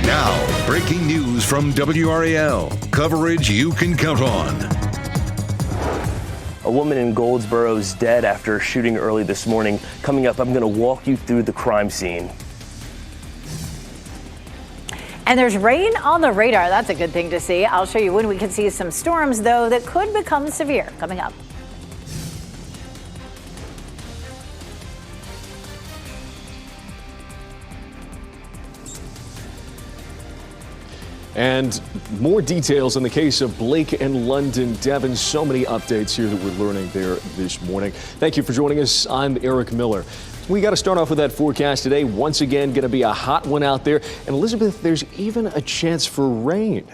Now, breaking news from WRAL. Coverage you can count on. A woman in Goldsboro is dead after a shooting early this morning. Coming up, I'm going to walk you through the crime scene. And there's rain on the radar. That's a good thing to see. I'll show you when we can see some storms, though, that could become severe. Coming up. And more details in the case of Blake and London Devon. So many updates here that we're learning there this morning. Thank you for joining us. I'm Eric Miller. We got to start off with that forecast today. Once again, going to be a hot one out there. And Elizabeth, there's even a chance for rain.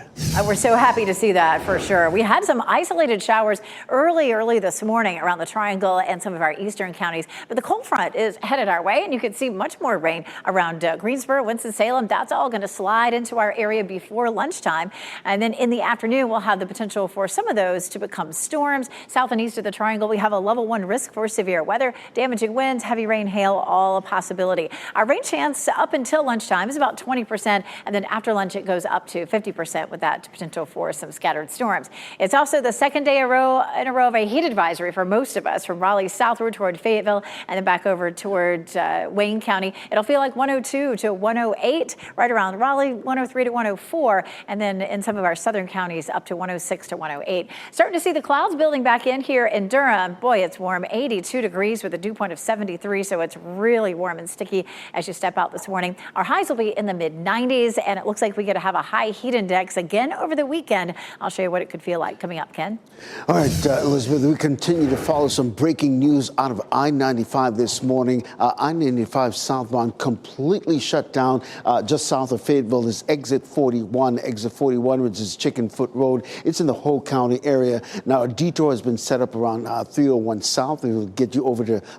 We're so happy to see that for sure. We had some isolated showers early this morning around the Triangle and some of our eastern counties. But the cold front is headed our way, and you can see much more rain around Greensboro, Winston-Salem. That's all going to slide into our area before lunchtime. And then in the afternoon, we'll have the potential for some of those to become storms. South and east of the Triangle, we have a level 1 risk for severe weather, damaging winds, heavy rain, hail, all a possibility. Our rain chance up until lunchtime is about 20%, and then after lunch it goes up to 50% with that potential for some scattered storms. It's also the second day in a row of a heat advisory for most of us, from Raleigh southward toward Fayetteville and then back over toward Wayne County. It'll feel like 102 to 108 right around Raleigh, 103 to 104, and then in some of our southern counties up to 106 to 108. Starting to see the clouds building back in here in Durham. Boy, it's warm, 82 degrees with a dew point of 73, so it's really warm and sticky as you step out this morning. Our highs will be in the mid-90s, and it looks like we could have a high heat index again over the weekend. I'll show you what it could feel like coming up, Ken. All right, Elizabeth, we continue to follow some breaking news out of I-95 this morning. I-95 southbound completely shut down just south of Fayetteville. There's exit 41, which is Chickenfoot Road. It's in the Whole County area. Now, a detour has been set up around 301 South. It will get you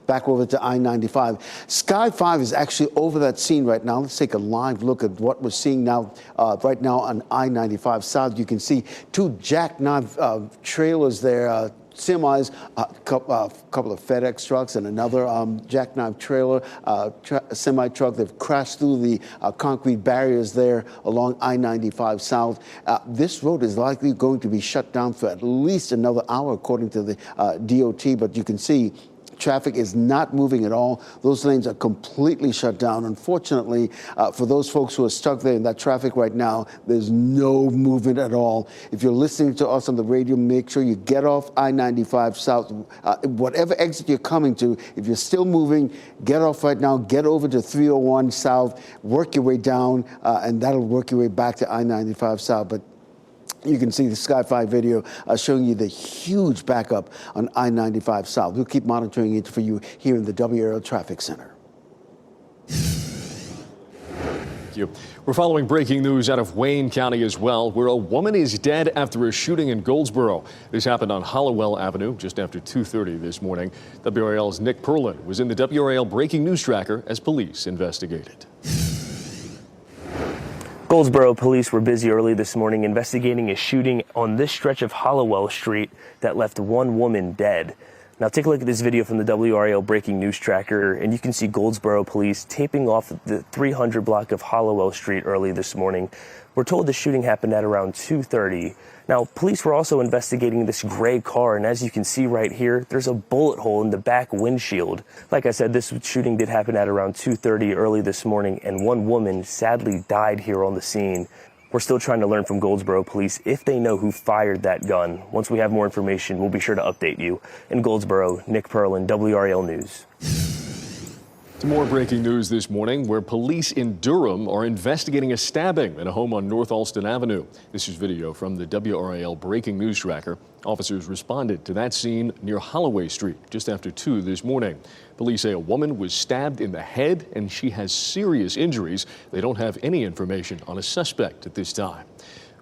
back over to I-95. Sky 5 is actually over that scene right now. Let's take a live look at what we're seeing now, right now on I-95 South. You can see two jackknife trailers there, semis, a couple of FedEx trucks and another jackknife trailer, semi-truck. They've crashed through the concrete barriers there along I-95 South. This road is likely going to be shut down for at least another hour, according to the DOT, but you can see traffic is not moving at all. Those lanes are completely shut down. Unfortunately, for those folks who are stuck there in that traffic right now, there's no movement at all. If you're listening to us on the radio, make sure you get off I-95 South. Whatever exit you're coming to, if you're still moving, get off right now, get over to 301 South, work your way down, and that'll work your way back to I-95 South. But you can see the Sky 5 video showing you the huge backup on I-95 South. We'll keep monitoring it for you here in the WRAL Traffic Center. Thank you. We're following breaking news out of Wayne County as well, where a woman is dead after a shooting in Goldsboro. This happened on Hollowell Avenue just after 2:30 this morning. WRAL's Nick Perlin was in the WRAL Breaking News Tracker as police investigated. Goldsboro police were busy early this morning investigating a shooting on this stretch of Hollowell Street that left one woman dead. Now take a look at this video from the WRAL Breaking News Tracker, and you can see Goldsboro police taping off the 300 block of Hollowell Street early this morning. We're told the shooting happened at around 2:30. Now, police were also investigating this gray car, and as you can see right here, there's a bullet hole in the back windshield. Like I said, this shooting did happen at around 2:30 early this morning, and one woman sadly died here on the scene. We're still trying to learn from Goldsboro police if they know who fired that gun. Once we have more information, we'll be sure to update you. In Goldsboro, Nick Perlin, WRAL News. More breaking news this morning, where police in Durham are investigating a stabbing in a home on North Alston Avenue. This is video from the WRAL Breaking News Tracker. Officers responded to that scene near Holloway Street just after 2 this morning. Police say a woman was stabbed in the head and she has serious injuries. They don't have any information on a suspect at this time.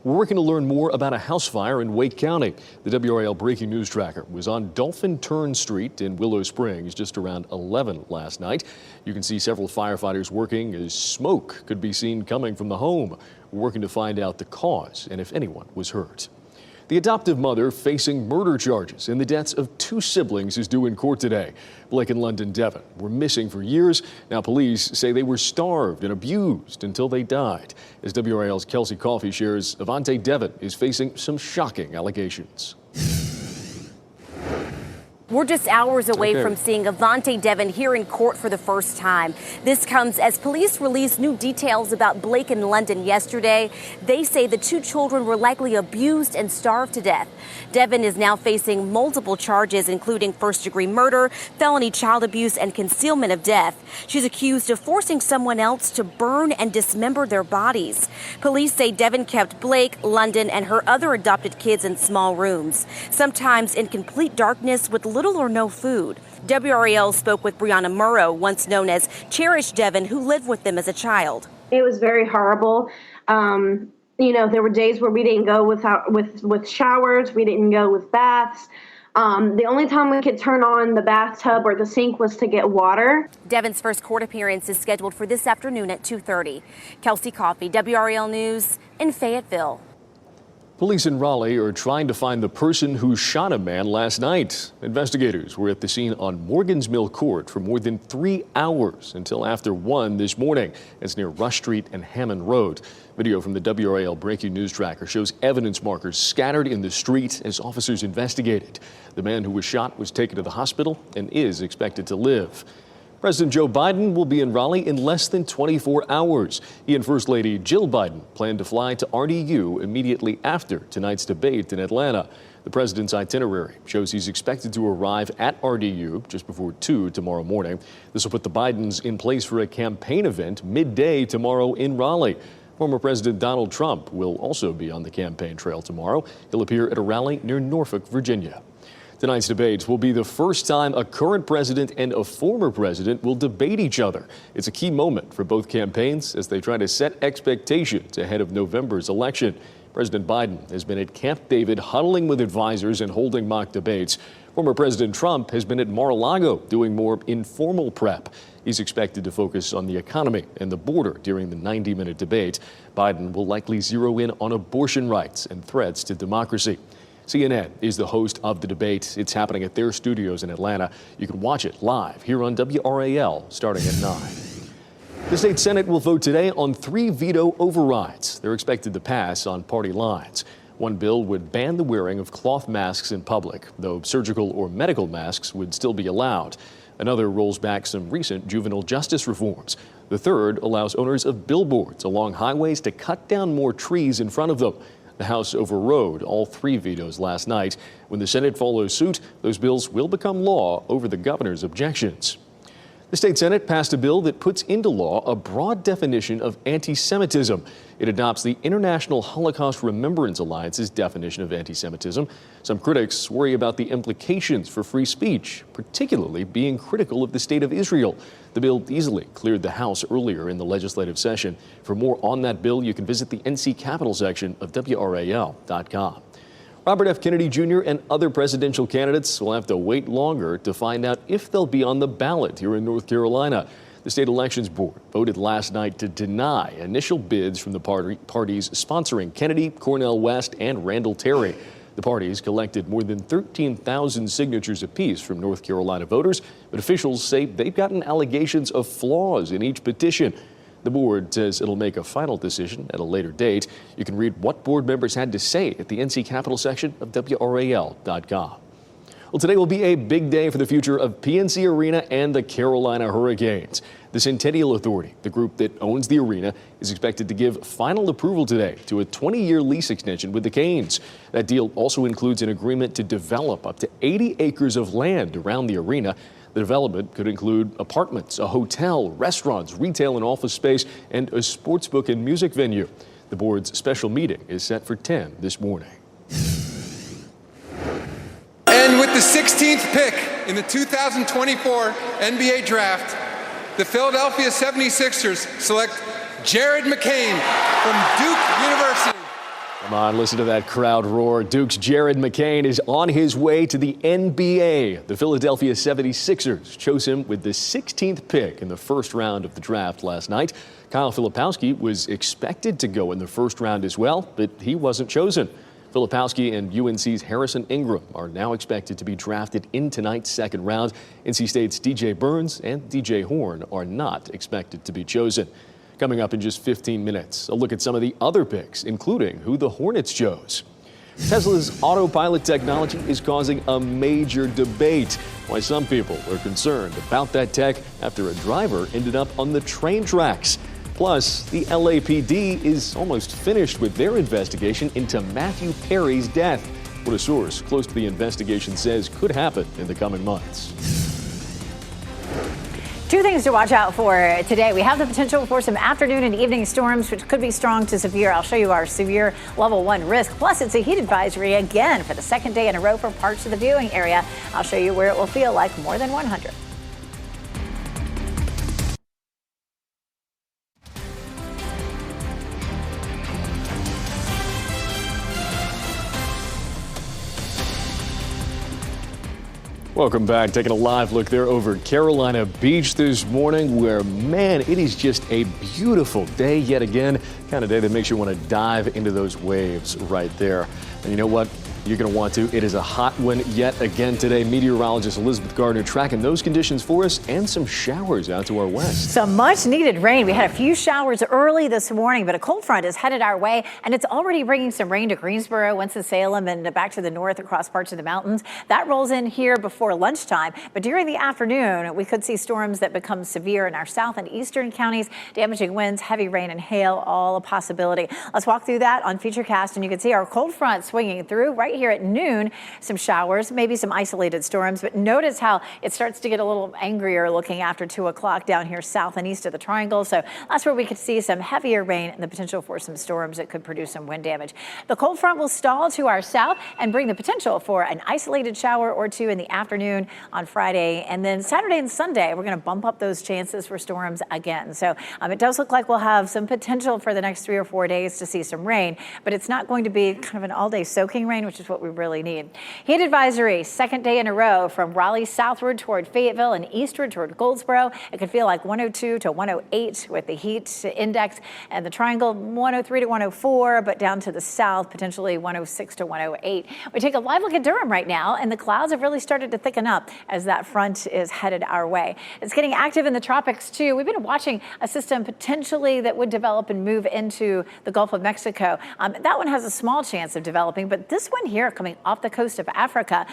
We're working to learn more about a house fire in Wake County. The WRAL Breaking News Tracker was on Dolphin Turn Street in Willow Springs just around 11 last night. You can see several firefighters working as smoke could be seen coming from the home. We're working to find out the cause and if anyone was hurt. The adoptive mother facing murder charges in the deaths of two siblings is due in court today. Blake and London Devon were missing for years. Now police say they were starved and abused until they died. As WRAL's Kelsey Coffey shares, Avante Devon is facing some shocking allegations. We're just hours away from seeing Avante Devon here in court for the first time. This comes as police released new details about Blake and London yesterday. They say the two children were likely abused and starved to death. Devon is now facing multiple charges, including first-degree murder, felony child abuse, and concealment of death. She's accused of forcing someone else to burn and dismember their bodies. Police say Devon kept Blake, London, and her other adopted kids in small rooms, sometimes in complete darkness with little or no food. WRAL spoke with Brianna Murrow, once known as Cherish Devon, who lived with them as a child. It was very horrible. There were days where we didn't go with showers. We didn't go with baths. The only time we could turn on the bathtub or the sink was to get water. Devon's first court appearance is scheduled for this afternoon at 2:30. Kelsey Coffey, WRAL News in Fayetteville. Police in Raleigh are trying to find the person who shot a man last night. Investigators were at the scene on Morgan's Mill Court for more than 3 hours until after 1 this morning. It's near Rush Street and Hammond Road. Video from the WRAL Breaking News Tracker shows evidence markers scattered in the street as officers investigated. The man who was shot was taken to the hospital and is expected to live. President Joe Biden will be in Raleigh in less than 24 hours. He and First Lady Jill Biden plan to fly to RDU immediately after tonight's debate in Atlanta. The president's itinerary shows he's expected to arrive at RDU just before 2 tomorrow morning. This will put the Bidens in place for a campaign event midday tomorrow in Raleigh. Former President Donald Trump will also be on the campaign trail tomorrow. He'll appear at a rally near Norfolk, Virginia. Tonight's debates will be the first time a current president and a former president will debate each other. It's a key moment for both campaigns as they try to set expectations ahead of November's election. President Biden has been at Camp David huddling with advisors and holding mock debates. Former President Trump has been at Mar-a-Lago doing more informal prep. He's expected to focus on the economy and the border during the 90-minute debate. Biden will likely zero in on abortion rights and threats to democracy. CNN is the host of the debate. It's happening at their studios in Atlanta. You can watch it live here on WRAL starting at 9. The state Senate will vote today on 3 veto overrides. They're expected to pass on party lines. One bill would ban the wearing of cloth masks in public, though surgical or medical masks would still be allowed. Another rolls back some recent juvenile justice reforms. The third allows owners of billboards along highways to cut down more trees in front of them. The House overrode all 3 vetoes last night. When the Senate follows suit, those bills will become law over the governor's objections. The state Senate passed a bill that puts into law a broad definition of anti-Semitism. It adopts the International Holocaust Remembrance Alliance's definition of anti-Semitism. Some critics worry about the implications for free speech, particularly being critical of the state of Israel. The bill easily cleared the House earlier in the legislative session. For more on that bill, you can visit the NC Capitol section of WRAL.com. Robert F. Kennedy Jr. and other presidential candidates will have to wait longer to find out if they'll be on the ballot here in North Carolina. The state elections board voted last night to deny initial bids from the parties sponsoring Kennedy, Cornel West, and Randall Terry. The parties collected more than 13,000 signatures apiece from North Carolina voters, but officials say they've gotten allegations of flaws in each petition. The board says it'll make a final decision at a later date. You can read what board members had to say at the NC Capitol section of WRAL.com. Well, today will be a big day for the future of PNC Arena and the Carolina Hurricanes. The Centennial Authority, the group that owns the arena, is expected to give final approval today to a 20-year lease extension with the Canes. That deal also includes an agreement to develop up to 80 acres of land around the arena. The development could include apartments, a hotel, restaurants, retail and office space, and a sports book and music venue. The board's special meeting is set for 10 this morning. And with the 16th pick in the 2024 NBA Draft, the Philadelphia 76ers select Jared McCain from Duke University. Come on, listen to that crowd roar. Duke's Jared McCain is on his way to the NBA. The Philadelphia 76ers chose him with the 16th pick in the first round of the draft last night. Kyle Filipowski was expected to go in the first round as well, but he wasn't chosen. Filipowski and UNC's Harrison Ingram are now expected to be drafted in tonight's second round. NC State's DJ Burns and DJ Horn are not expected to be chosen. Coming up in just 15 minutes, a look at some of the other picks, including who the Hornets chose. Tesla's autopilot technology is causing a major debate. Why some people are concerned about that tech after a driver ended up on the train tracks. Plus, the LAPD is almost finished with their investigation into Matthew Perry's death. What a source close to the investigation says could happen in the coming months. Two things to watch out for today. We have the potential for some afternoon and evening storms, which could be strong to severe. I'll show you our severe level 1 risk. Plus, it's a heat advisory again for the second day in a row for parts of the viewing area. I'll show you where it will feel like more than 100. Welcome back. Taking a live look there over Carolina Beach this morning where, man, it is just a beautiful day yet again. Kind of day that makes you want to dive into those waves right there. And you know what? You're going to want to. It is a hot one yet again today. Meteorologist Elizabeth Gardner tracking those conditions for us and some showers out to our west. Some much needed rain. We had a few showers early this morning, but a cold front is headed our way, and it's already bringing some rain to Greensboro, Winston-Salem, and back to the north across parts of the mountains. That rolls in here before lunchtime, but during the afternoon, we could see storms that become severe in our south and eastern counties, damaging winds, heavy rain, and hail, all a possibility. Let's walk through that on Futurecast, and you can see our cold front swinging through right here at noon. Some showers, maybe some isolated storms, but notice how it starts to get a little angrier looking after 2 o'clock down here south and east of the triangle. So that's where we could see some heavier rain and the potential for some storms that could produce some wind damage. The cold front will stall to our south and bring the potential for an isolated shower or two in the afternoon on Friday. And then Saturday and Sunday, we're going to bump up those chances for storms again. So it does look like we'll have some potential for the next 3 or 4 days to see some rain, but it's not going to be kind of an all-day soaking rain, which is what we really need. Heat advisory, second day in a row from Raleigh southward toward Fayetteville and eastward toward Goldsboro. It could feel like 102 to 108 with the heat index, and the triangle 103 to 104, but down to the south, potentially 106 to 108. We take a live look at Durham right now, and the clouds have really started to thicken up as that front is headed our way. It's getting active in the tropics too. We've been watching a system potentially that would develop and move into the Gulf of Mexico. That one has a small chance of developing, but this one here coming off the coast of Africa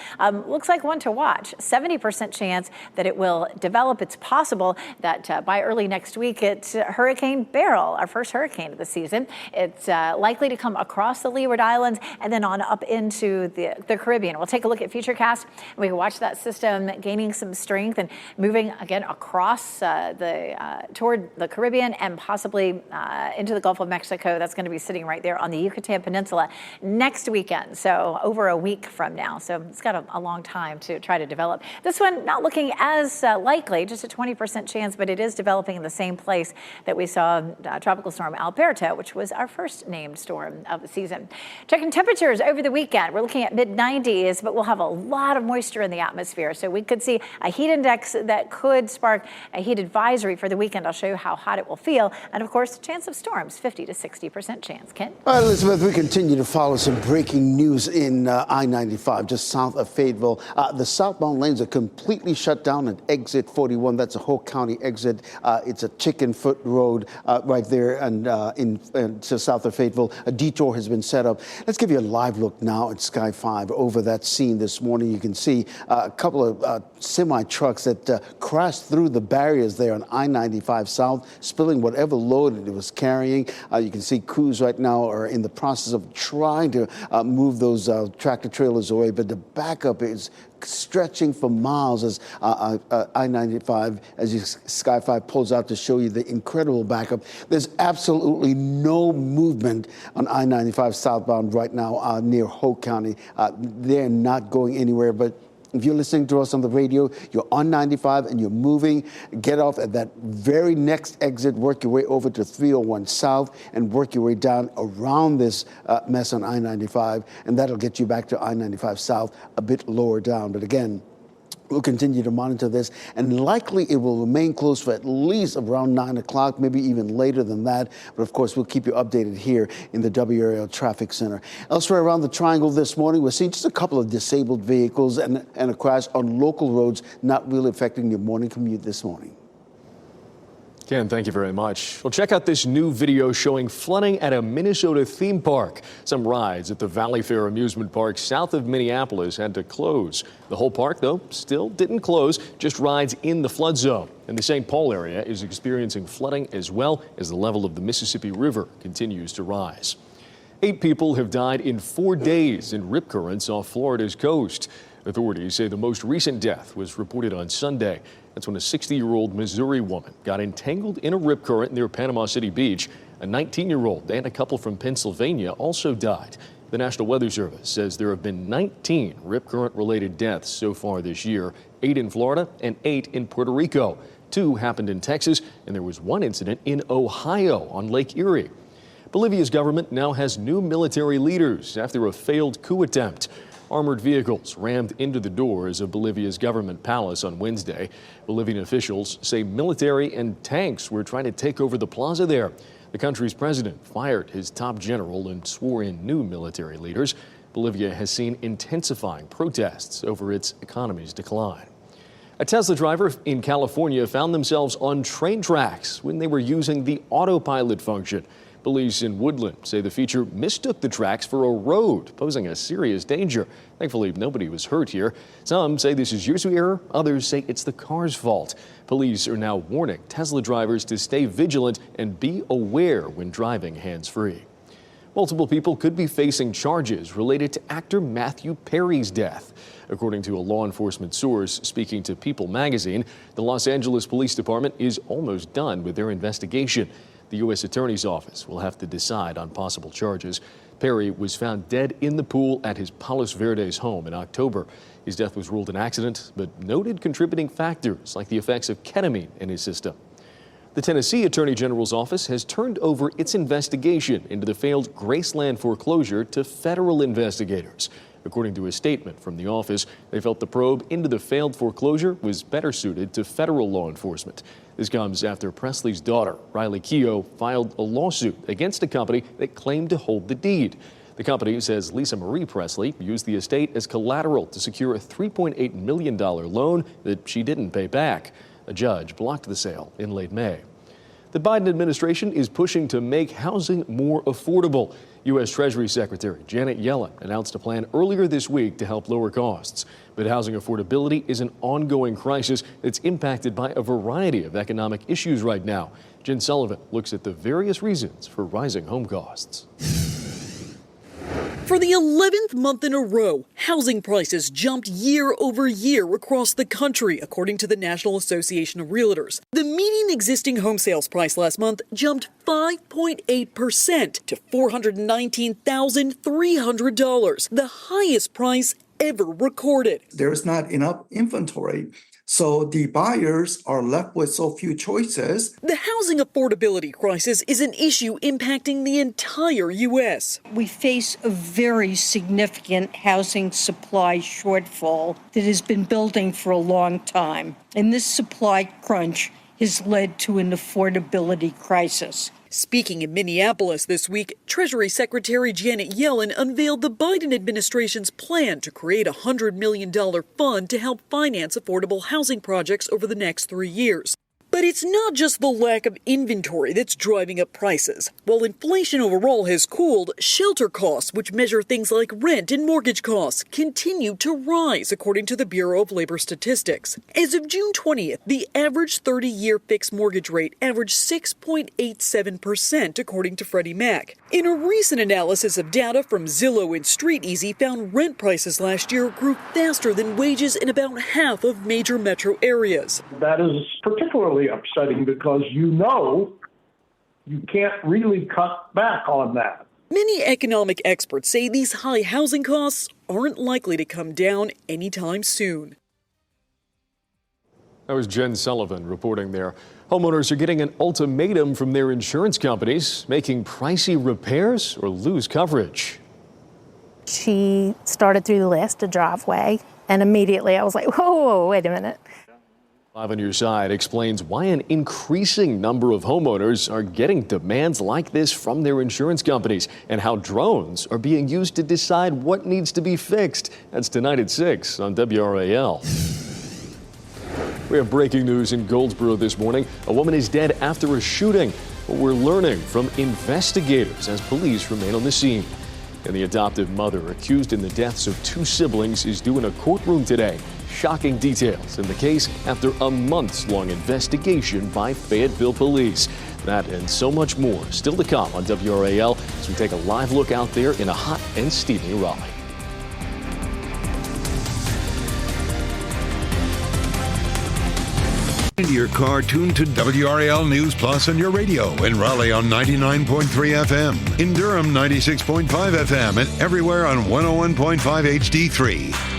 looks like one to watch. 70% chance that it will develop. It's possible that by early next week it's Hurricane Beryl, our first hurricane of the season. It's likely to come across the Leeward Islands and then on up into the Caribbean. We'll take a look at Futurecast and we can watch that system gaining some strength and moving again across toward the Caribbean and possibly into the Gulf of Mexico. That's going to be sitting right there on the Yucatan Peninsula next weekend. So over a week from now. So it's got a long time to try to develop. This one not looking as likely, just a 20% chance, but it is developing in the same place that we saw Tropical Storm Alberto, which was our first named storm of the season. Checking temperatures over the weekend. We're looking at mid-90s, but we'll have a lot of moisture in the atmosphere. So we could see a heat index that could spark a heat advisory for the weekend. I'll show you how hot it will feel. And of course, chance of storms, 50 to 60% chance. Ken? All right, Elizabeth, we continue to follow some breaking news in I-95, just south of Fayetteville. The southbound lanes are completely shut down at exit 41. That's a Whole County exit. It's a Chicken Foot Road right there and to south of Fayetteville. A detour has been set up. Let's give you a live look now at Sky 5 over that scene this morning. You can see a couple of semi-trucks that crashed through the barriers there on I-95 South, spilling whatever load it was carrying. You can see crews right now are in the process of trying to move those tractor trailers away, but the backup is stretching for miles as I-95, as Sky 5 pulls out to show you the incredible backup. There's absolutely no movement on I-95 southbound right now near Hope County. They're not going anywhere, but if you're listening to us on the radio, you're on 95 and you're moving, get off at that very next exit, work your way over to 301 South and work your way down around this mess on I-95, and that'll get you back to I-95 South a bit lower down. But again, We'll continue to monitor this, and likely it will remain closed for at least around 9 o'clock, maybe even later than that. But of course, we'll keep you updated here in the WRAL Traffic Center. Elsewhere around the Triangle this morning, we're seeing just a couple of disabled vehicles and a crash on local roads, not really affecting your morning commute this morning. Ken, thank you very much. Well, check out this new video showing flooding at a Minnesota theme park. Some rides at the Valley Fair amusement park south of Minneapolis had to close. The whole park, though, still didn't close, just rides in the flood zone. And the St. Paul area is experiencing flooding as well as the level of the Mississippi River continues to rise. 8 people have died in 4 days in rip currents off Florida's coast. Authorities say the most recent death was reported on Sunday. That's when a 60-year-old Missouri woman got entangled in a rip current near Panama City Beach. A 19-year-old and a couple from Pennsylvania also died. The National Weather Service says there have been 19 rip current-related deaths so far this year, 8 in Florida and 8 in Puerto Rico. 2 happened in Texas, and there was 1 incident in Ohio on Lake Erie. Bolivia's government now has new military leaders after a failed coup attempt. Armored vehicles rammed into the doors of Bolivia's government palace on Wednesday. Bolivian officials say military and tanks were trying to take over the plaza there. The country's president fired his top general and swore in new military leaders. Bolivia has seen intensifying protests over its economy's decline. A Tesla driver in California found themselves on train tracks when they were using the autopilot function. Police in Woodland say the feature mistook the tracks for a road, posing a serious danger. Thankfully, nobody was hurt here. Some say this is user error. Others say it's the car's fault. Police are now warning Tesla drivers to stay vigilant and be aware when driving hands-free. Multiple people could be facing charges related to actor Matthew Perry's death. According to a law enforcement source speaking to People magazine, the Los Angeles Police Department is almost done with their investigation. The U.S. Attorney's Office will have to decide on possible charges. Perry was found dead in the pool at his Palos Verdes home in October. His death was ruled an accident, but noted contributing factors like the effects of ketamine in his system. The Tennessee Attorney General's office has turned over its investigation into the failed Graceland foreclosure to federal investigators. According to a statement from the office, they felt the probe into the failed foreclosure was better suited to federal law enforcement. This comes after Presley's daughter, Riley Keough, filed a lawsuit against a company that claimed to hold the deed. The company says Lisa Marie Presley used the estate as collateral to secure a $3.8 million loan that she didn't pay back. A judge blocked the sale in late May. The Biden administration is pushing to make housing more affordable. U.S. Treasury Secretary Janet Yellen announced a plan earlier this week to help lower costs. But housing affordability is an ongoing crisis that's impacted by a variety of economic issues right now. Jen Sullivan looks at the various reasons for rising home costs. For the 11th month in a row, housing prices jumped year over year across the country, according to the National Association of Realtors. The median existing home sales price last month jumped 5.8% to $419,300, the highest price ever recorded. There's not enough inventory, so the buyers are left with so few choices. The housing affordability crisis is an issue impacting the entire U.S. We face a very significant housing supply shortfall that has been building for a long time, and this supply crunch has led to an affordability crisis. Speaking in Minneapolis this week, Treasury Secretary Janet Yellen unveiled the Biden administration's plan to create a $100 million fund to help finance affordable housing projects over the next 3 years. But it's not just the lack of inventory that's driving up prices. While inflation overall has cooled, shelter costs, which measure things like rent and mortgage costs, continue to rise, according to the Bureau of Labor Statistics. As of June 20th, the average 30-year fixed mortgage rate averaged 6.87%, according to Freddie Mac. In a recent analysis of data from Zillow and StreetEasy found rent prices last year grew faster than wages in about half of major metro areas. That is particularly upsetting because you can't really cut back on that. Many economic experts say these high housing costs aren't likely to come down anytime soon. That was Jen Sullivan reporting there. Homeowners are getting an ultimatum from their insurance companies, making pricey repairs or lose coverage. She started through the list, the driveway, And immediately I was like, whoa, wait a minute. Live on your side explains why an increasing number of homeowners are getting demands like this from their insurance companies and how drones are being used to decide what needs to be fixed. That's tonight at 6 on WRAL. We have breaking news in Goldsboro this morning. A woman is dead after a shooting. What we're learning from investigators as police remain on the scene. And the adoptive mother accused in the deaths of 2 siblings is due in a courtroom today. Shocking details in the case after a months-long investigation by Fayetteville police. That and so much more still to come on WRAL as we take a live look out there in a hot and steamy Raleigh. Into your car, tuned to WRAL News Plus on your radio. In Raleigh on 99.3 FM. In Durham, 96.5 FM. And everywhere on 101.5 HD3.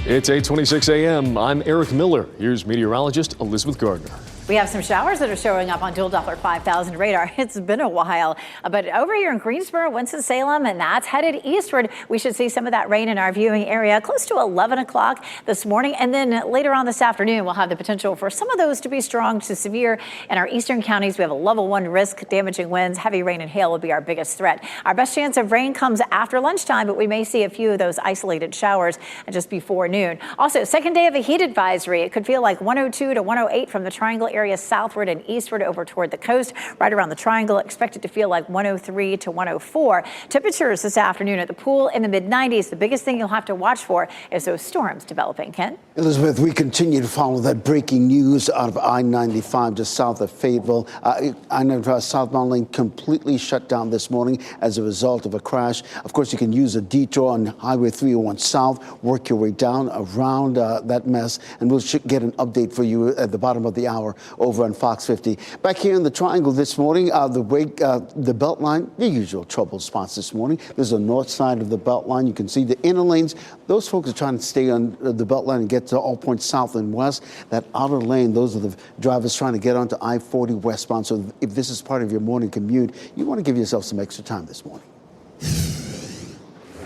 It's 8:26 a.m. I'm Eric Miller. Here's meteorologist Elizabeth Gardner. We have some showers that are showing up on dual Doppler 5000 radar. It's been a while, but over here in Greensboro, Winston-Salem, and that's headed eastward. We should see some of that rain in our viewing area close to 11 o'clock this morning. And then later on this afternoon, we'll have the potential for some of those to be strong to severe in our eastern counties. We have a level 1 risk, damaging winds, heavy rain and hail will be our biggest threat. Our best chance of rain comes after lunchtime, but we may see a few of those isolated showers just before noon. Also, second day of a heat advisory. It could feel like 102 to 108 from the Triangle area southward and eastward over toward the coast. Right around the Triangle, expected to feel like 103 to 104. Temperatures this afternoon at the pool in the mid-90s. The biggest thing you'll have to watch for is those storms developing. Ken? Elizabeth, we continue to follow that breaking news out of I-95 just south of Fayetteville. I-95 southbound lane completely shut down this morning as a result of a crash. Of course, you can use a detour on Highway 301 south, work your way down around that mess, and we'll get an update for you at the bottom of the hour over on Fox 50. Back here in the Triangle this morning, the Beltline, the usual trouble spots this morning. There's the north side of the Beltline. You can see the inner lanes. Those folks are trying to stay on the Beltline and get to all points south and west. That outer lane, those are the drivers trying to get onto I-40 westbound. So if this is part of your morning commute, you want to give yourself some extra time this morning.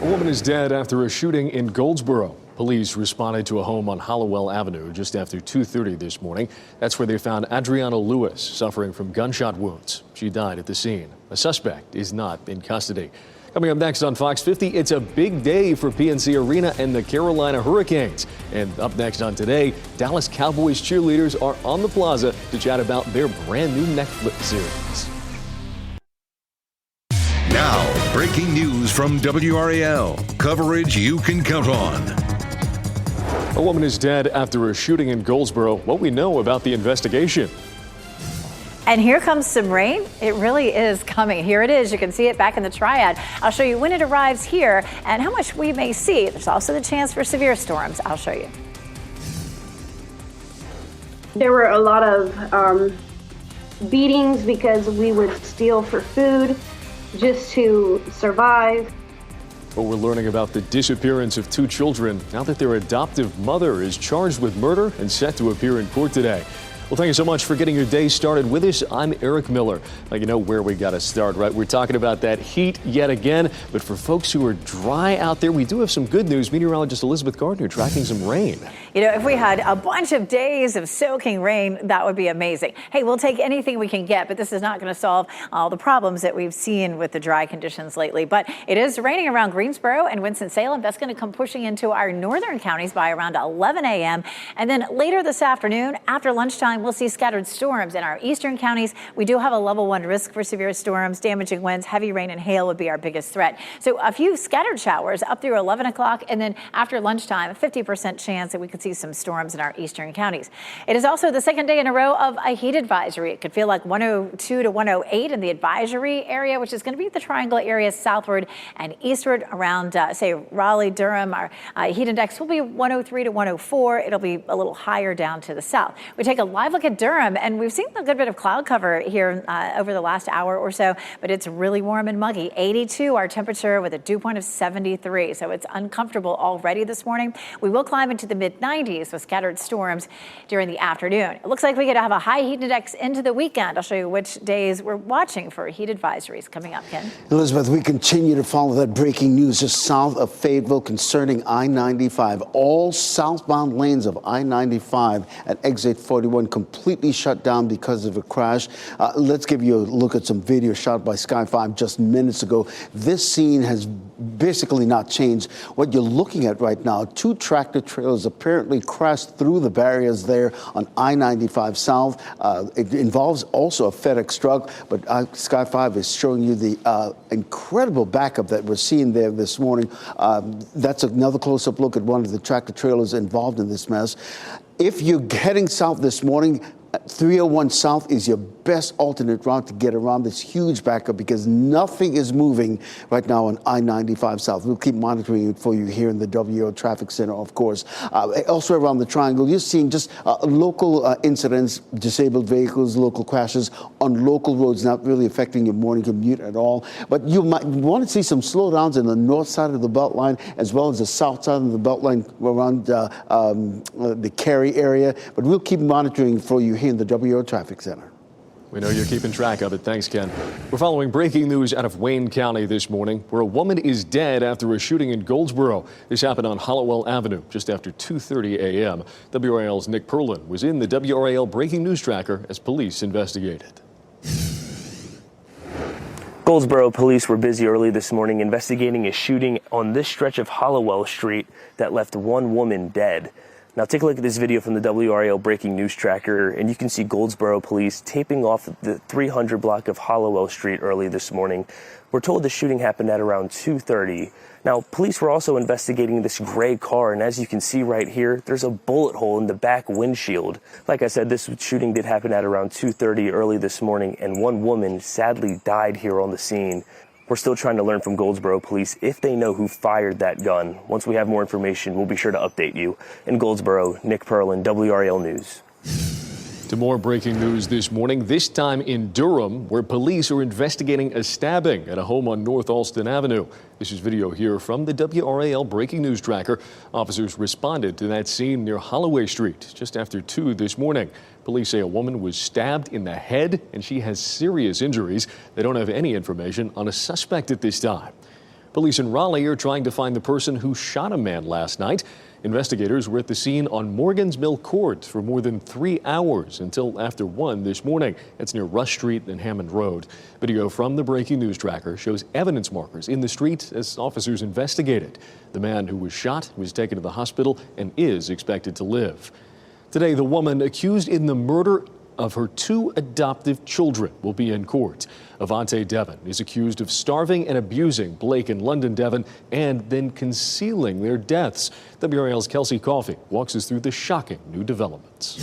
A woman is dead after a shooting in Goldsboro. Police responded to a home on Hollowell Avenue just after 2:30 this morning. That's where they found Adriana Lewis suffering from gunshot wounds. She died at the scene. A suspect is not in custody. Coming up next on Fox 50, it's a big day for PNC Arena and the Carolina Hurricanes. And up next on Today, Dallas Cowboys cheerleaders are on the plaza to chat about their brand new Netflix series. Now, breaking news from WRAL. Coverage you can count on. A woman is dead after a shooting in Goldsboro. What we know about the investigation. And here comes some rain. It really is coming. Here it is. You can see it back in the triad. I'll show you when it arrives here and how much we may see. There's also the chance for severe storms. I'll show you. There were a lot of beatings because we would steal for food just to survive. But we're learning about the disappearance of 2 children now that their adoptive mother is charged with murder and set to appear in court today. Well, thank you so much for getting your day started with us. I'm Eric Miller. Now, you know where we got to start, right? We're talking about that heat yet again. But for folks who are dry out there, we do have some good news. Meteorologist Elizabeth Gardner tracking some rain. You know, if we had a bunch of days of soaking rain, that would be amazing. Hey, we'll take anything we can get, but this is not going to solve all the problems that we've seen with the dry conditions lately. But it is raining around Greensboro and Winston-Salem. That's going to come pushing into our northern counties by around 11 a.m. And then later this afternoon, after lunchtime, we'll see scattered storms in our eastern counties. We do have a level 1 risk for severe storms, damaging winds, heavy rain and hail would be our biggest threat. So a few scattered showers up through 11 o'clock, and then after lunchtime, a 50% chance that we could see some storms in our eastern counties. It is also the second day in a row of a heat advisory. It could feel like 102 to 108 in the advisory area, which is going to be the Triangle area southward and eastward around, say, Raleigh, Durham. Our heat index will be 103 to 104. It'll be a little higher down to the south. We take a live look at Durham, and we've seen a good bit of cloud cover here over the last hour or so, but it's really warm and muggy. 82 our temperature with a dew point of 73, so it's uncomfortable already this morning. We will climb into the mid-90s. 90s with scattered storms during the afternoon. It looks like we could have a high heat index into the weekend. I'll show you which days we're watching for heat advisories coming up, Ken. Elizabeth, we continue to follow that breaking news just south of Fayetteville concerning I-95. All southbound lanes of I-95 at exit 41 completely shut down because of a crash. Let's give you a look at some video shot by Sky 5 just minutes ago. This scene has basically not changed. What you're looking at right now, two tractor trailers apparently crashed through the barriers there on I-95 South. It involves also a FedEx truck, but Sky 5 is showing you the incredible backup that we're seeing there this morning. That's another close-up look at one of the tractor trailers involved in this mess. If you're heading south this morning, 301 South is your best alternate route to get around this huge backup because nothing is moving right now on I-95 South. We'll keep monitoring it for you here in the WRAL Traffic Center, of course. Elsewhere around the triangle, you're seeing just local incidents, disabled vehicles, local crashes on local roads, not really affecting your morning commute at all. But you might want to see some slowdowns in the north side of the Beltline as well as the south side of the Beltline around the Cary area. But we'll keep monitoring for you here in the WRAL Traffic Center. We know you're keeping track of it. Thanks, Ken. We're following breaking news out of Wayne County this morning, where a woman is dead after a shooting in Goldsboro. This happened on Hollowell Avenue just after 2:30 a.m. WRAL's Nick Perlin was in the WRAL breaking news tracker as police investigated. Goldsboro police were busy early this morning investigating a shooting on this stretch of Hollowell Street that left one woman dead. Now take a look at this video from the WRAL breaking news tracker, and you can see Goldsboro police taping off the 300 block of Hollowell Street early this morning. We're told the shooting happened at around 2:30. Now, police were also investigating this gray car, and as you can see right here, there's a bullet hole in the back windshield. Like I said, this shooting did happen at around 2:30 early this morning, and one woman sadly died here on the scene. We're still trying to learn from Goldsboro police if they know who fired that gun. Once we have more information, we'll be sure to update you. In Goldsboro, Nick Perlin, WRAL News. To more breaking news this morning, this time in Durham, where police are investigating a stabbing at a home on North Alston Avenue. This is video here from the WRAL breaking news tracker. Officers responded to that scene near Holloway Street just after 2 this morning. Police say a woman was stabbed in the head and she has serious injuries. They don't have any information on a suspect at this time. Police in Raleigh are trying to find the person who shot a man last night. Investigators were at the scene on Morgan's Mill Court for more than 3 hours until after 1 this morning. That's near Rush Street and Hammond Road. Video from the breaking news tracker shows evidence markers in the street as officers investigated. The man who was shot was taken to the hospital and is expected to live. Today, the woman accused in the murder of her 2 adoptive children will be in court. Avante Devon is accused of starving and abusing Blake and London Devon and then concealing their deaths. WRAL's Kelsey Coffey walks us through the shocking new developments.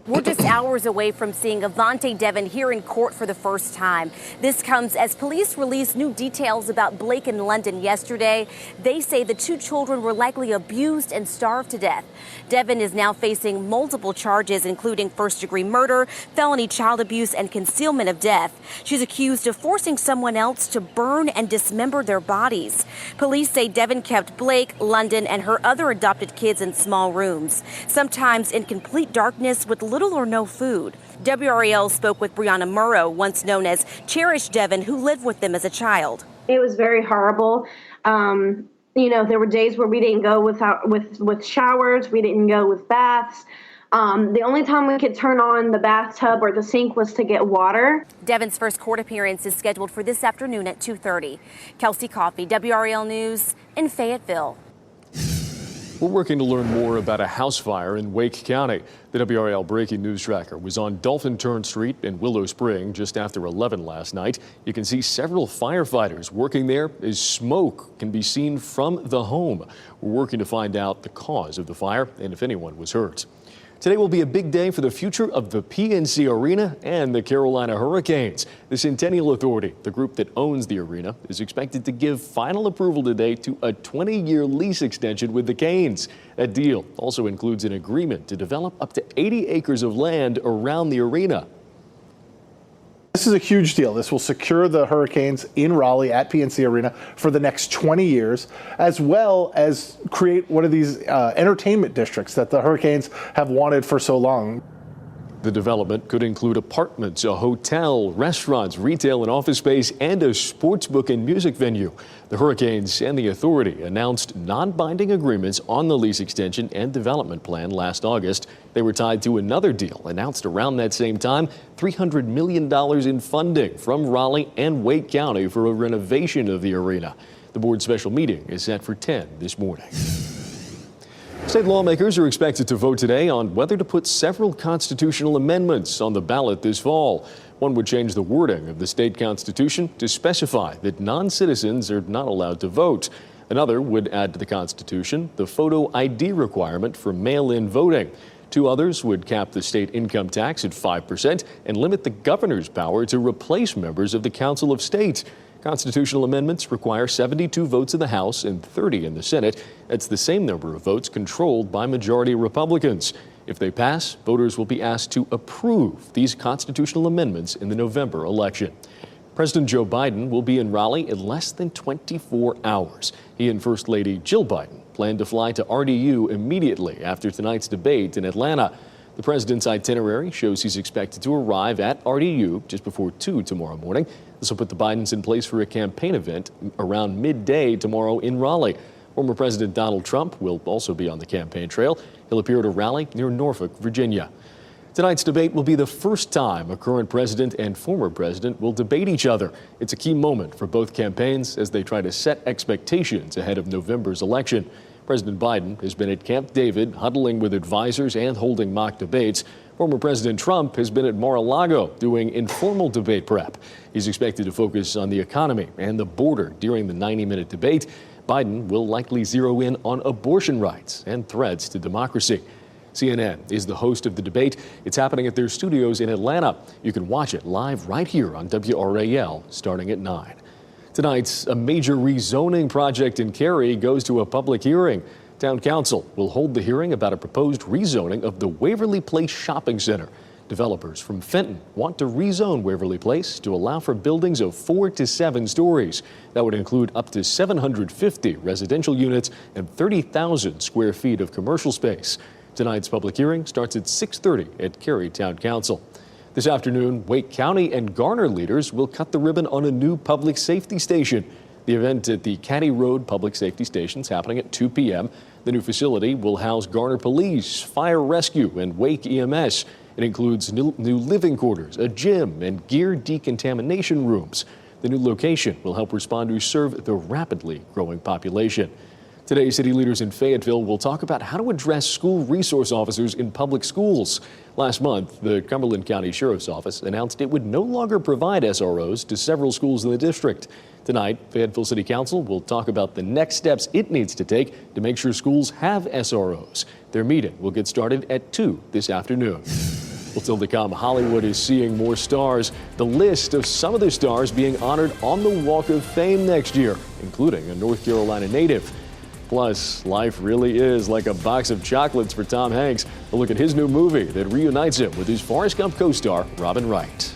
We're just hours away from seeing Avante Devon here in court for the first time. This comes as police released new details about Blake and London yesterday. They say the 2 children were likely abused and starved to death. Devon is now facing multiple charges, including first-degree murder, felony child abuse, and concealment of death. She's accused of forcing someone else to burn and dismember their bodies. Police say Devon kept Blake, London, and her other adopted kids in small rooms, sometimes in complete darkness with little or no food. WRAL spoke with Brianna Murrow, once known as Cherish Devon, who lived with them as a child. It was very horrible. There were days where we didn't go with showers, we didn't go with baths. The only time we could turn on the bathtub or the sink was to get water. Devon's first court appearance is scheduled for this afternoon at 2:30. Kelsey Coffey, WRAL News in Fayetteville. We're working to learn more about a house fire in Wake County. The WRAL breaking news tracker was on Dolphin Turn Street in Willow Spring just after 11 last night. You can see several firefighters working there as smoke can be seen from the home. We're working to find out the cause of the fire and if anyone was hurt. Today will be a big day for the future of the PNC Arena and the Carolina Hurricanes. The Centennial Authority, the group that owns the arena, is expected to give final approval today to a 20-year lease extension with the Canes. That deal also includes an agreement to develop up to 80 acres of land around the arena. This is a huge deal. This will secure the Hurricanes in Raleigh at PNC Arena for the next 20 years, as well as create one of these entertainment districts that the Hurricanes have wanted for so long. The development could include apartments, a hotel, restaurants, retail and office space, and a sports book and music venue. The Hurricanes and the authority announced non-binding agreements on the lease extension and development plan last August. They were tied to another deal announced around that same time, $300 million in funding from Raleigh and Wake County for a renovation of the arena. The board's special meeting is set for 10 this morning. State lawmakers are expected to vote today on whether to put several constitutional amendments on the ballot this fall. One would change the wording of the state constitution to specify that non-citizens are not allowed to vote. Another would add to the Constitution the photo ID requirement for mail-in voting. Two others would cap the state income tax at 5% and limit the governor's power to replace members of the Council of State. Constitutional amendments require 72 votes in the House and 30 in the Senate. That's the same number of votes controlled by majority Republicans. If they pass, voters will be asked to approve these constitutional amendments in the November election. President Joe Biden will be in Raleigh in less than 24 hours. He and First Lady Jill Biden plan to fly to RDU immediately after tonight's debate in Atlanta. The president's itinerary shows he's expected to arrive at RDU just before 2 tomorrow morning. This will put the Bidens in place for a campaign event around midday tomorrow in Raleigh. Former President Donald Trump will also be on the campaign trail. He'll appear at a rally near Norfolk, Virginia. Tonight's debate will be the first time a current president and former president will debate each other. It's a key moment for both campaigns as they try to set expectations ahead of November's election. President Biden has been at Camp David, huddling with advisors and holding mock debates. Former President Trump has been at Mar-a-Lago doing informal debate prep. He's expected to focus on the economy and the border during the 90-minute debate. Biden will likely zero in on abortion rights and threats to democracy. CNN is the host of the debate. It's happening at their studios in Atlanta. You can watch it live right here on WRAL starting at 9. Tonight's a major rezoning project in Cary goes to a public hearing. Town Council will hold the hearing about a proposed rezoning of the Waverly Place Shopping Center. Developers from Fenton want to rezone Waverly Place to allow for buildings of 4 to 7 stories. That would include up to 750 residential units and 30,000 square feet of commercial space. Tonight's public hearing starts at 6:30 at Cary Town Council. This afternoon, Wake County and Garner leaders will cut the ribbon on a new public safety station. The event at the Caddy Road Public Safety Station is happening at 2 p.m. The new facility will house Garner Police, Fire Rescue, and Wake EMS. It includes new living quarters, a gym, and gear decontamination rooms. The new location will help responders serve the rapidly growing population. Today, city leaders in Fayetteville will talk about how to address school resource officers in public schools. Last month, the Cumberland County Sheriff's Office announced it would no longer provide SROs to several schools in the district. Tonight, Fayetteville City Council will talk about the next steps it needs to take to make sure schools have SROs. Their meeting will get started at 2 this afternoon. Well, still to come, Hollywood is seeing more stars. The list of some of the stars being honored on the Walk of Fame next year, including a North Carolina native. Plus, life really is like a box of chocolates for Tom Hanks. A look at his new movie that reunites him with his Forrest Gump co-star, Robin Wright.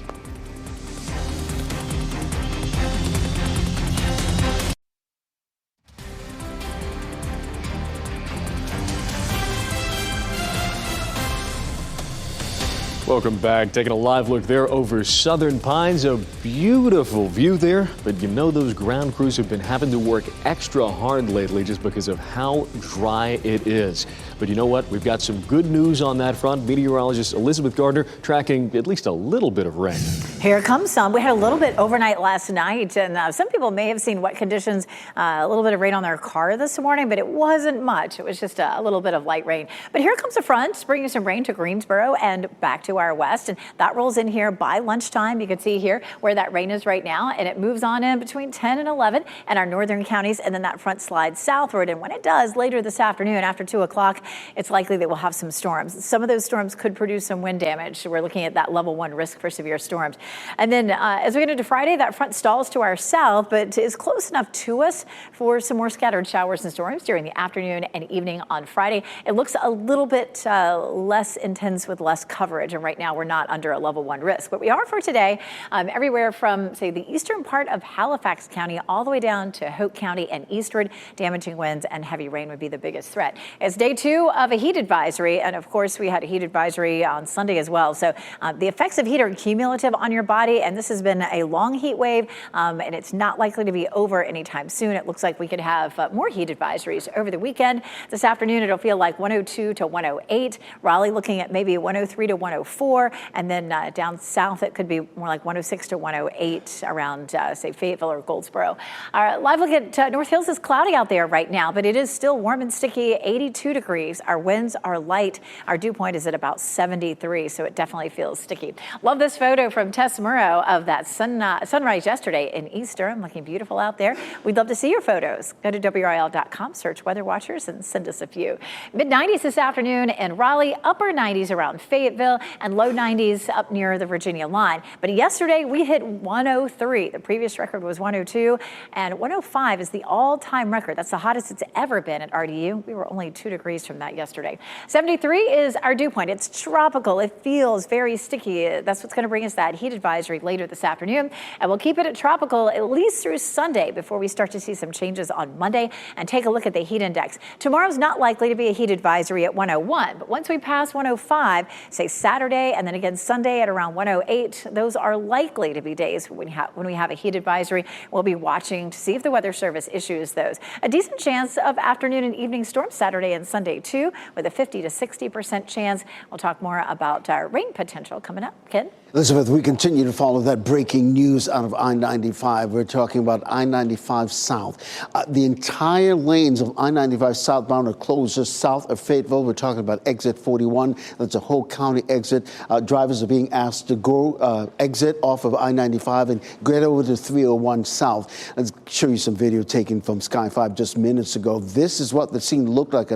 Welcome back. Taking a live look there over Southern Pines. A beautiful view there, but you know those ground crews have been having to work extra hard lately just because of how dry it is. But you know what? We've got some good news on that front. Meteorologist Elizabeth Gardner tracking at least a little bit of rain. Here comes some. We had a little bit overnight last night, and some people may have seen wet conditions, a little bit of rain on their car this morning, but it wasn't much. It was just a little bit of light rain. But here comes a front, bringing some rain to Greensboro and back to our west, and that rolls in here by lunchtime. You can see here where that rain is right now, and it moves on in between 10 and 11 and our northern counties, and then that front slides southward. And when it does later this afternoon after 2 o'clock, it's likely that we'll have some storms. Some of those storms could produce some wind damage. We're looking at that level 1 risk for severe storms. And then as we get into Friday, that front stalls to our south, but is close enough to us for some more scattered showers and storms during the afternoon and evening on Friday. It looks a little bit less intense with less coverage. And right right now we're not under a level 1 risk, but we are for today. Everywhere from, say, the eastern part of Halifax County all the way down to Hope County and eastward, damaging winds and heavy rain would be the biggest threat. It's day 2 of a heat advisory, and of course we had a heat advisory on Sunday as well. So the effects of heat are cumulative on your body, and this has been a long heat wave, and it's not likely to be over anytime soon. It looks like we could have more heat advisories over the weekend. This afternoon it'll feel like 102 to 108. Raleigh looking at maybe 103 to 104, and then down south it could be more like 106 to 108 around, say, Fayetteville or Goldsboro. Live look at North Hills is cloudy out there right now, but it is still warm and sticky, 82 degrees. Our winds are light. Our dew point is at about 73, so it definitely feels sticky. Love this photo from Tess Murrow of that sunrise yesterday in East Durham, looking beautiful out there. We'd love to see your photos. Go to WRAL.com, search Weather Watchers, and send us a few. Mid-90s this afternoon in Raleigh, upper 90s around Fayetteville, and low 90s up near the Virginia line. But yesterday we hit 103. The previous record was 102, and 105 is the all-time record. That's the hottest it's ever been at RDU. We were only 2 degrees from that yesterday. 73 is our dew point. It's tropical. It feels very sticky. That's what's going to bring us that heat advisory later this afternoon, and we'll keep it at tropical at least through Sunday before we start to see some changes on Monday. And take a look at the heat index. Tomorrow's not likely to be a heat advisory at 101, but once we pass 105, say Saturday and then again Sunday at around 108, those are likely to be days when we have a heat advisory. We'll be watching to see if the Weather Service issues those. A decent chance of afternoon and evening storms Saturday and Sunday too, with a 50 to 60% chance. We'll talk more about rain potential coming up. Ken? Elizabeth, we continue to follow that breaking news out of I-95. We're talking about I-95 South. The entire lanes of I-95 southbound are closed just south of Fayetteville. We're talking about exit 41. That's a whole county exit. Drivers are being asked to go exit off of I-95 and get over to 301 South. Let's show you some video taken from Sky 5 just minutes ago. This is what the scene looked like,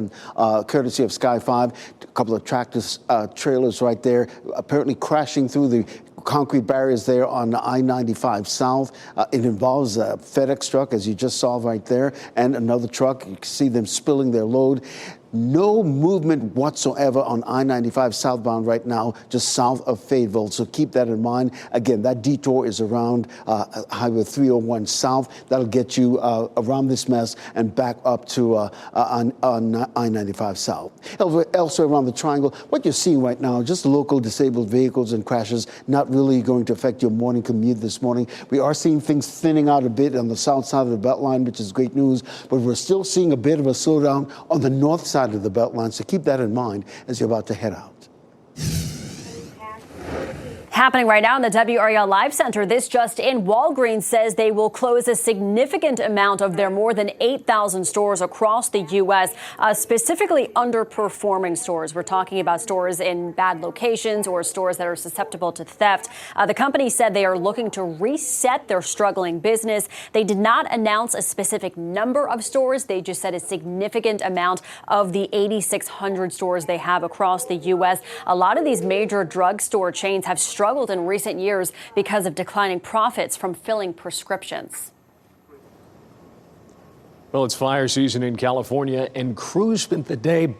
courtesy of Sky 5. A couple of tractor trailers right there, apparently crashing through the concrete barriers there on I-95 South. It involves a FedEx truck, as you just saw right there, and another truck. You can see them spilling their load. No movement whatsoever on I-95 southbound right now, just south of Fayetteville. So keep that in mind. Again, that detour is around Highway 301 South. That'll get you around this mess and back up to on I-95 South. Elsewhere around the triangle, what you're seeing right now, just local disabled vehicles and crashes, not really going to affect your morning commute this morning. We are seeing things thinning out a bit on the south side of the Beltline, which is great news, but we're still seeing a bit of a slowdown on the north side of the Beltline, so keep that in mind as you're about to head out. Happening right now in the WRAL Live Center, this just in, Walgreens says they will close a significant amount of their more than 8,000 stores across the U.S., specifically underperforming stores. We're talking about stores in bad locations or stores that are susceptible to theft. The company said they are looking to reset their struggling business. They did not announce a specific number of stores. They just said a significant amount of the 8,600 stores they have across the U.S. A lot of these major drugstore chains have struggled in recent years because of declining profits from filling prescriptions. Well, it's fire season in California, and crews spent the day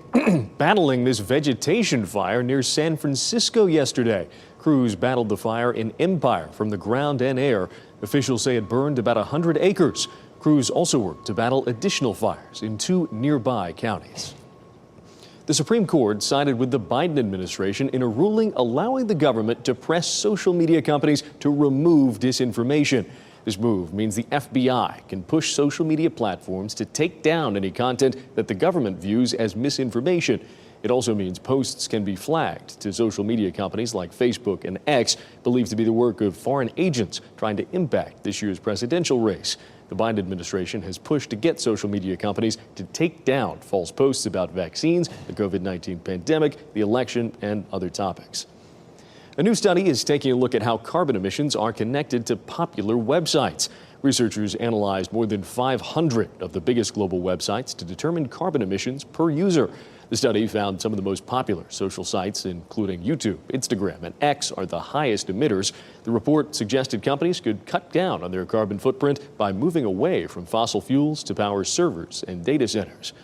battling this vegetation fire near San Francisco yesterday. Crews battled the fire in Empire from the ground and air. Officials say it burned about 100 acres. Crews also worked to battle additional fires in 2 nearby counties. The Supreme Court sided with the Biden administration in a ruling allowing the government to press social media companies to remove disinformation. This move means the FBI can push social media platforms to take down any content that the government views as misinformation. It also means posts can be flagged to social media companies like Facebook and X, believed to be the work of foreign agents trying to impact this year's presidential race. The Biden administration has pushed to get social media companies to take down false posts about vaccines, the COVID-19 pandemic, the election, and other topics. A new study is taking a look at how carbon emissions are connected to popular websites. Researchers analyzed more than 500 of the biggest global websites to determine carbon emissions per user. The study found some of the most popular social sites, including YouTube, Instagram, and X, are the highest emitters. The report suggested companies could cut down on their carbon footprint by moving away from fossil fuels to power servers and data centers.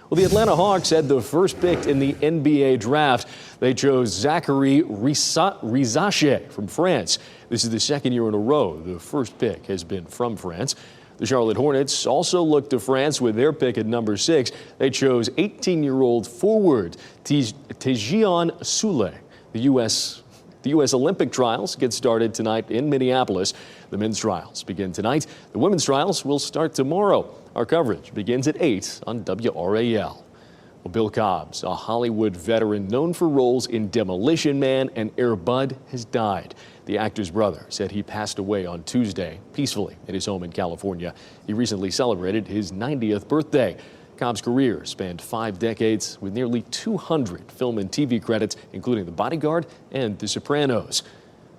Well, the Atlanta Hawks had the first pick in the NBA draft. They chose Zachary Rizache from France. This is the second year in a row the first pick has been from France. The Charlotte Hornets also looked to France with their pick at number 6. They chose 18-year-old forward Tejion Sule. The U.S. Olympic trials get started tonight in Minneapolis. The men's trials begin tonight. The women's trials will start tomorrow. Our coverage begins at 8 on WRAL. Well, Bill Cobbs, a Hollywood veteran known for roles in Demolition Man and Air Bud, has died. The actor's brother said he passed away on Tuesday peacefully at his home in California. He recently celebrated his 90th birthday. Cobb's career spanned 5 decades with nearly 200 film and TV credits, including The Bodyguard and The Sopranos.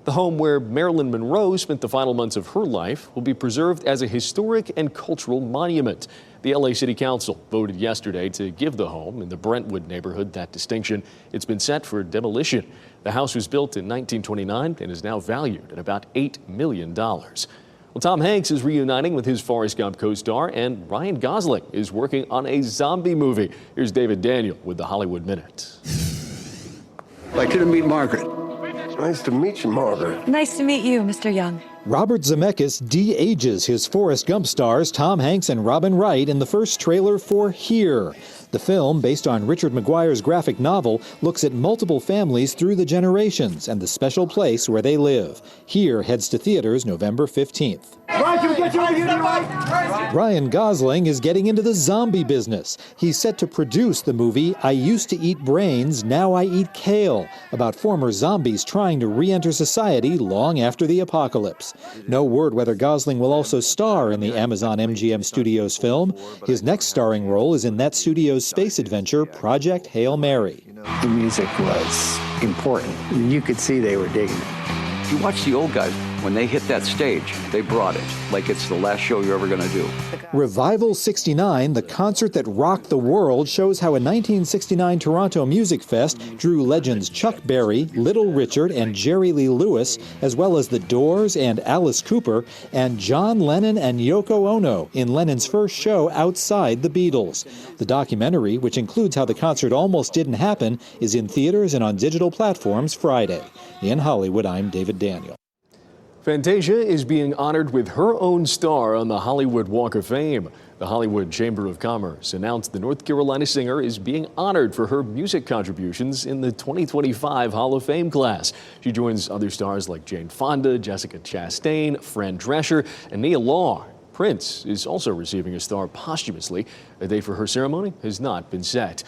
The home where Marilyn Monroe spent the final months of her life will be preserved as a historic and cultural monument. The LA City Council voted yesterday to give the home in the Brentwood neighborhood that distinction. It's been set for demolition. The house was built in 1929 and is now valued at about $8 million. Well, Tom Hanks is reuniting with his Forrest Gump co-star, and Ryan Gosling is working on a zombie movie. Here's David Daniel with the Hollywood Minute. I'd like you to meet Margaret. Nice to meet you, Margaret. Nice to meet you, Mr. Young. Robert Zemeckis de-ages his Forrest Gump stars Tom Hanks and Robin Wright in the first trailer for Here. The film, based on Richard Maguire's graphic novel, looks at multiple families through the generations and the special place where they live. Here heads to theaters November 15th. Ryan Gosling is getting into the zombie business. He's set to produce the movie I Used to Eat Brains, Now I Eat Kale, about former zombies trying to re-enter society long after the apocalypse. No word whether Gosling will also star in the Amazon MGM Studios film. His next starring role is in that studio's space adventure, Project Hail Mary. The music was important. You could see they were digging it. You watch the old guys, when they hit that stage, they brought it like it's the last show you're ever going to do. Revival 69, the concert that rocked the world, shows how a 1969 Toronto Music Fest drew legends Chuck Berry, Little Richard, and Jerry Lee Lewis, as well as The Doors and Alice Cooper, and John Lennon and Yoko Ono in Lennon's first show outside the Beatles. The documentary, which includes how the concert almost didn't happen, is in theaters and on digital platforms Friday. In Hollywood, I'm David Daniel. Fantasia is being honored with her own star on the Hollywood Walk of Fame. The Hollywood Chamber of Commerce announced the North Carolina singer is being honored for her music contributions in the 2025 Hall of Fame class. She joins other stars like Jane Fonda, Jessica Chastain, Fran Drescher, and Nia Long. Prince is also receiving a star posthumously. A date for her ceremony has not been set.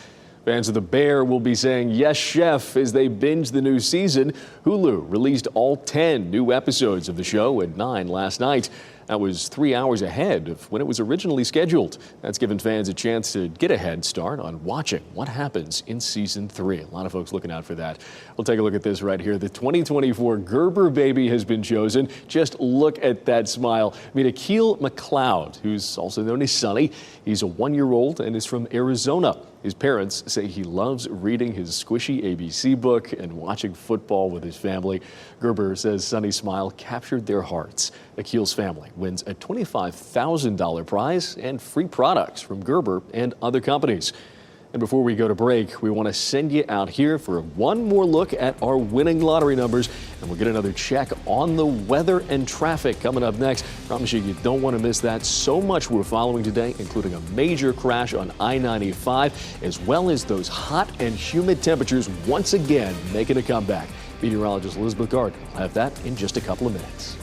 Fans of The Bear will be saying yes, chef, as they binge the new season. Hulu released all 10 new episodes of the show at 9 last night. That was 3 hours ahead of when it was originally scheduled. That's given fans a chance to get a head start on watching what happens in season 3. A lot of folks looking out for that. We'll take a look at this right here. The 2024 Gerber baby has been chosen. Just look at that smile. Meet Akil McLeod, who's also known as Sonny. He's a 1-year-old and is from Arizona. His parents say he loves reading his squishy ABC book and watching football with his family. Gerber says Sonny's smile captured their hearts. Akil's family wins a $25,000 prize and free products from Gerber and other companies. And before we go to break, we want to send you out here for one more look at our winning lottery numbers. And we'll get another check on the weather and traffic coming up next. Promise you don't want to miss that. So much we're following today, including a major crash on I-95, as well as those hot and humid temperatures once again making a comeback. Meteorologist Elizabeth Gardner will have that in just a couple of minutes.